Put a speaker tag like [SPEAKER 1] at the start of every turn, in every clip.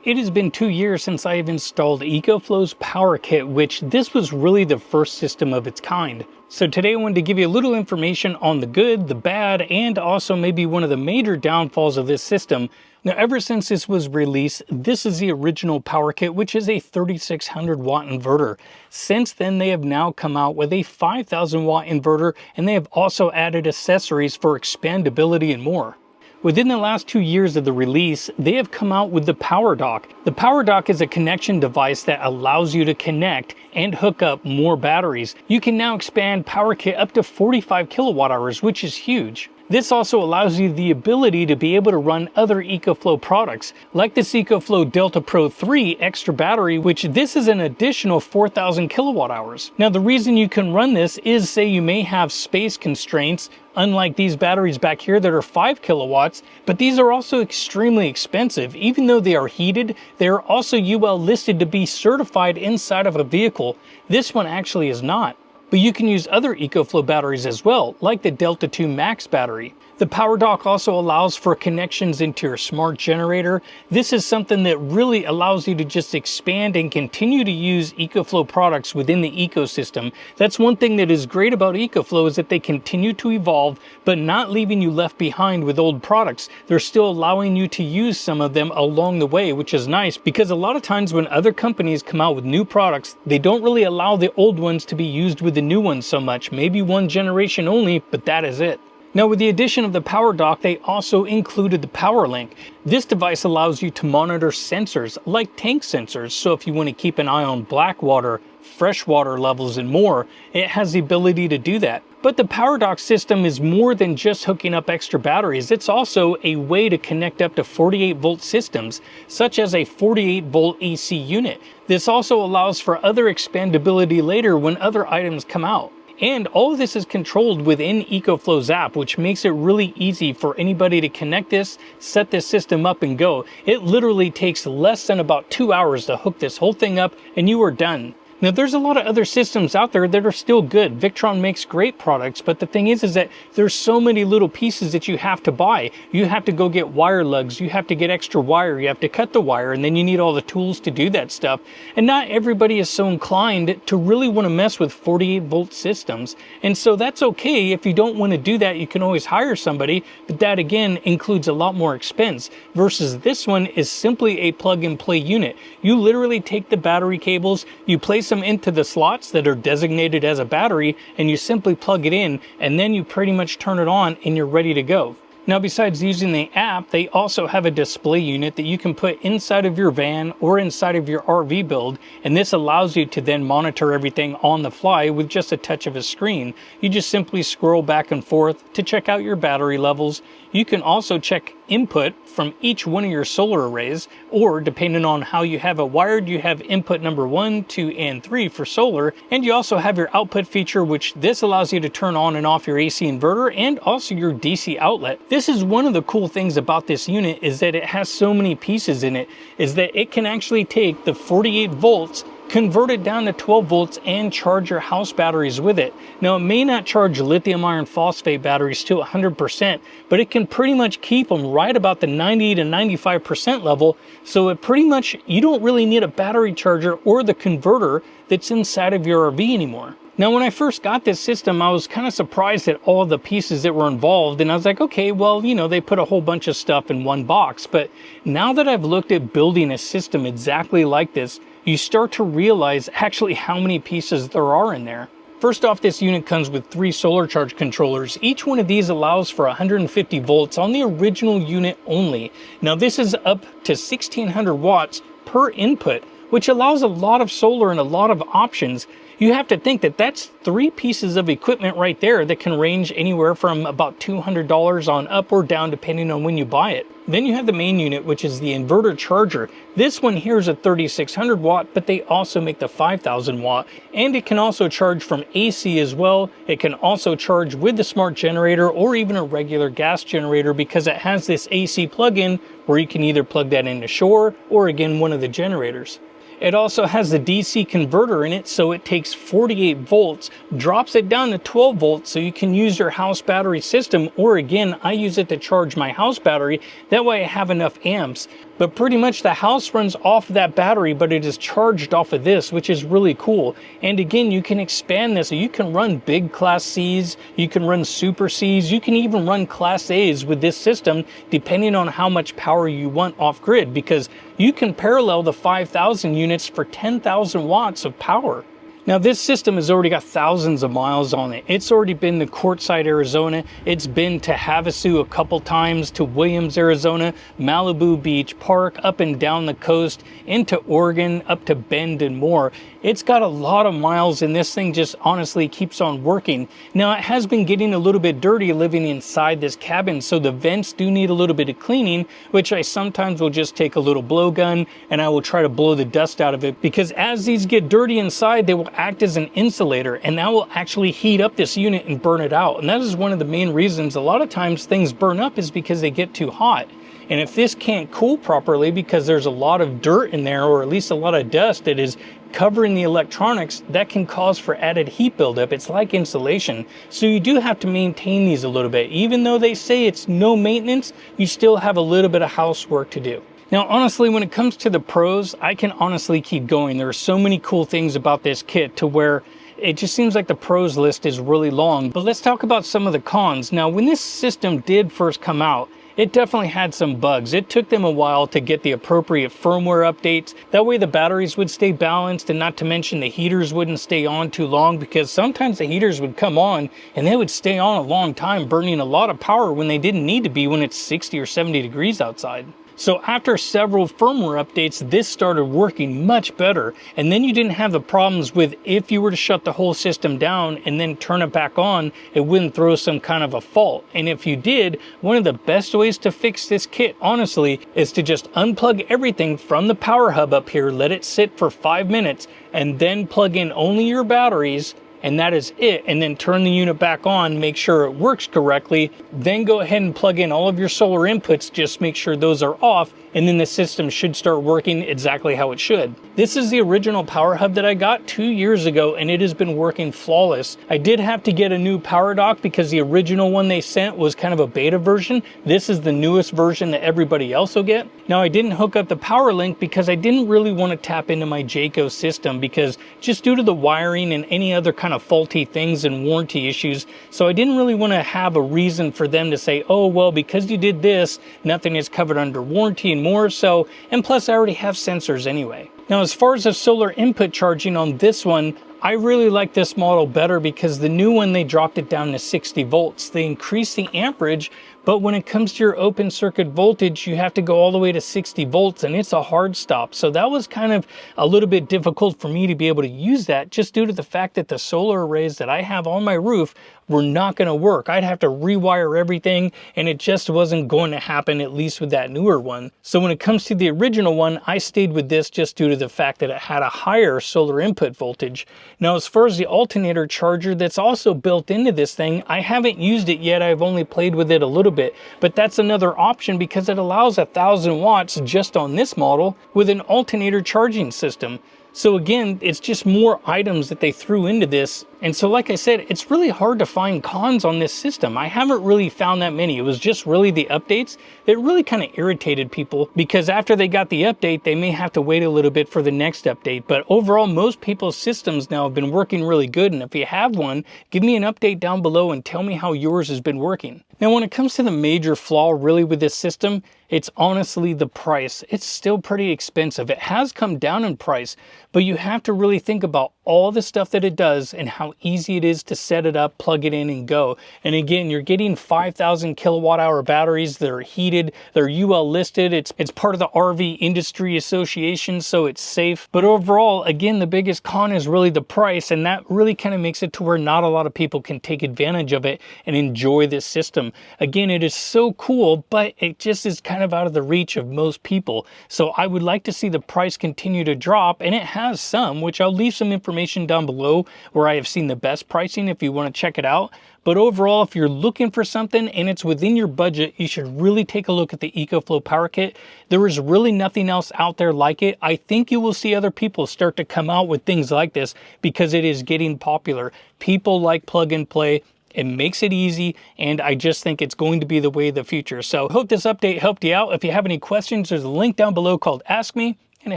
[SPEAKER 1] It has been 2 years since I have installed EcoFlows Power Kit, which this was really the first system of its kind. So today I wanted to give you a little information on the good, the bad, and also maybe one of the major downfalls of this system. Now, ever since this was released, this is the original Power Kit, which is a 3600 watt inverter. Since then, they have now come out with a 5000 watt inverter, and they have also added accessories for expandability and more. Within the last 2 years of the release, they have come out with the Power Dock. The Power Dock is a connection device that allows you to connect and hook up more batteries. You can now expand Power Kit up to 45 kilowatt hours, which is huge. This also allows you the ability to be able to run other EcoFlow products, like this EcoFlow Delta Pro 3 extra battery, which this is an additional 4,000 kilowatt hours. Now, the reason you can run this is, say you may have space constraints, unlike these batteries back here that are 5 kilowatts, but these are also extremely expensive. Even though they are heated, they are also UL listed to be certified inside of a vehicle. This one actually is not. But you can use other EcoFlow batteries as well, like the Delta 2 Max battery. The Power Dock also allows for connections into your smart generator. This is something that really allows you to just expand and continue to use EcoFlow products within the ecosystem. That's one thing that is great about EcoFlow, is that they continue to evolve, but not leaving you left behind with old products. They're still allowing you to use some of them along the way, which is nice, because a lot of times when other companies come out with new products, they don't really allow the old ones to be used with the new ones so much. Maybe one generation only, but that is it. Now, with the addition of the Power Dock, they also included the Power Link. This device allows you to monitor sensors like tank sensors. So if you want to keep an eye on black water, freshwater levels, and more, it has the ability to do that. But the Power Dock system is more than just hooking up extra batteries. It's also a way to connect up to 48 volt systems, such as a 48 volt AC unit. This also allows for other expandability later when other items come out. And all of this is controlled within EcoFlow's app, which makes it really easy for anybody to connect this, set this system up, and go. It literally takes less than about 2 hours to hook this whole thing up, and you are done. Now, there's a lot of other systems out there that are still good. Victron makes great products, but the thing is that there's so many little pieces that you have to buy. You have to go get wire lugs, you have to get extra wire, you have to cut the wire, and then you need all the tools to do that stuff. And not everybody is so inclined to really want to mess with 48 volt systems. And so that's okay. If you don't want to do that, you can always hire somebody, but that again includes a lot more expense, versus this one is simply a plug and play unit. You literally take the battery cables, you place them into the slots that are designated as a battery, and you simply plug it in, and then you pretty much turn it on and you're ready to go. Now, besides using the app, they also have a display unit that you can put inside of your van or inside of your RV build, and this allows you to then monitor everything on the fly with just a touch of a screen. You just simply scroll back and forth to check out your battery levels. You can also check input from each one of your solar arrays, or depending on how you have it wired, you have input number 1, 2, and 3 for solar, and you also have your output feature, which this allows you to turn on and off your AC inverter and also your DC outlet. This is one of the cool things about this unit, is that it has so many pieces in it, is that it can actually take the 48 volts, convert it down to 12 volts, and charge your house batteries with it. Now, it may not charge lithium iron phosphate batteries to 100%, but it can pretty much keep them right about the 90 to 95% level. So it pretty much, you don't really need a battery charger or the converter that's inside of your RV anymore. Now, when I first got this system, I was kind of surprised at all the pieces that were involved, and I was like, okay, well, you know, they put a whole bunch of stuff in one box. But now that I've looked at building a system exactly like this, you start to realize actually how many pieces there are in there. First off, this unit comes with 3 solar charge controllers. Each one of these allows for 150 volts on the original unit only. Now, this is up to 1600 watts per input, which allows a lot of solar and a lot of options. You have to think that that's 3 pieces of equipment right there that can range anywhere from about $200 on up or down, depending on when you buy it. Then you have the main unit, which is the inverter charger. This one here is a 3600 watt, but they also make the 5000 watt, and it can also charge from AC as well. It can also charge with the smart generator or even a regular gas generator, because it has this AC plug-in where you can either plug that into shore or again one of the generators. It also has the DC converter in it, so it takes 48 volts, drops it down to 12 volts, so you can use your house battery system, or again, I use it to charge my house battery. That way I have enough amps. but pretty much the house runs off of that battery, but it is charged off of this, which is really cool. And again, you can expand this. So you can run big Class Cs, you can run Super Cs, you can even run Class As with this system, depending on how much power you want off grid, because you can parallel the 5,000 units for 10,000 watts of power. Now this system has already got thousands of miles on it. It's already been to Quartzsite, Arizona. It's been to Havasu a couple times, to Williams, Arizona, Malibu Beach Park, up and down the coast, into Oregon, up to Bend and more. It's got a lot of miles, and this thing just honestly keeps on working. Now it has been getting a little bit dirty living inside this cabin, so the vents do need a little bit of cleaning, which I sometimes will just take a little blowgun and I will try to blow the dust out of it, because as these get dirty inside, they will act as an insulator, and that will actually heat up this unit and burn it out. And that is one of the main reasons a lot of times things burn up, is because they get too hot. And if this can't cool properly because there's a lot of dirt in there, or at least a lot of dust that is covering the electronics, that can cause for added heat buildup. It's like insulation. So you do have to maintain these a little bit. Even though they say it's no maintenance, you still have a little bit of housework to do. Now, honestly, when it comes to the pros, I can honestly keep going. There are so many cool things about this kit to where it just seems like the pros list is really long. But let's talk about some of the cons. Now, when this system did first come out, it definitely had some bugs. It took them a while to get the appropriate firmware updates. That way the batteries would stay balanced, and not to mention the heaters wouldn't stay on too long, because sometimes the heaters would come on and they would stay on a long time, burning a lot of power when they didn't need to be when it's 60 or 70 degrees outside. So after several firmware updates, this started working much better. And then you didn't have the problems with, if you were to shut the whole system down and then turn it back on, it wouldn't throw some kind of a fault. And if you did, one of the best ways to fix this kit, honestly, is to just unplug everything from the power hub up here, let it sit for 5 minutes, and then plug in only your batteries, and that is it. And then turn the unit back on, make sure it works correctly, then go ahead and plug in all of your solar inputs, just make sure those are off, and then the system should start working exactly how it should. This is the original power hub that I got 2 years ago, and it has been working flawless. I did have to get a new power dock because the original one they sent was kind of a beta version. This is the newest version that everybody else will get. Now, I didn't hook up the power link because I didn't really want to tap into my Jayco system, because just due to the wiring and any other kind of faulty things and warranty issues. So I didn't really want to have a reason for them to say, oh, well, because you did this, nothing is covered under warranty and more so. And plus I already have sensors anyway. Now, as far as the solar input charging on this one, I really like this model better because the new one, they dropped it down to 60 volts. They increased the amperage, but when it comes to your open circuit voltage, you have to go all the way to 60 volts, and it's a hard stop. So that was kind of a little bit difficult for me to be able to use that, just due to the fact that the solar arrays that I have on my roof were not going to work. I'd have to rewire everything, and it just wasn't going to happen, at least with that newer one. So when it comes to the original one, I stayed with this just due to the fact that it had a higher solar input voltage. Now, as far as the alternator charger that's also built into this thing, I haven't used it yet. I've only played with it a little bit, but that's another option because it allows 1,000 watts just on this model with an alternator charging system. So again, it's just more items that they threw into this. And so like I said, it's really hard to find cons on this system. I haven't really found that many. It was just really the updates that really kind of irritated people, because after they got the update, they may have to wait a little bit for the next update. But overall, most people's systems now have been working really good. And if you have one, give me an update down below and tell me how yours has been working. Now, when it comes to the major flaw really with this system, it's honestly the price. It's still pretty expensive. It has come down in price, but you have to really think about all the stuff that it does and how easy it is to set it up, plug it in, and go. And again, you're getting 5,000 kilowatt hour batteries that are heated. They're UL listed. It's part of the RV Industry Association, so it's safe. But overall, again, the biggest con is really the price, and that really kind of makes it to where not a lot of people can take advantage of it and enjoy this system. Again, it is so cool, but it just is kind of out of the reach of most people. So I would like to see the price continue to drop, and it has some, which I'll leave some information down below where I have seen the best pricing if you want to check it out. But overall, if you're looking for something and it's within your budget, you should really take a look at the EcoFlow Power Kit. There is really nothing else out there like it. I think you will see other people start to come out with things like this because it is getting popular. People like plug and play. It makes it easy, and I just think it's going to be the way of the future. So hope this update helped you out. If you have any questions, there's a link down below called Ask Me, and I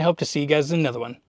[SPEAKER 1] hope to see you guys in another one.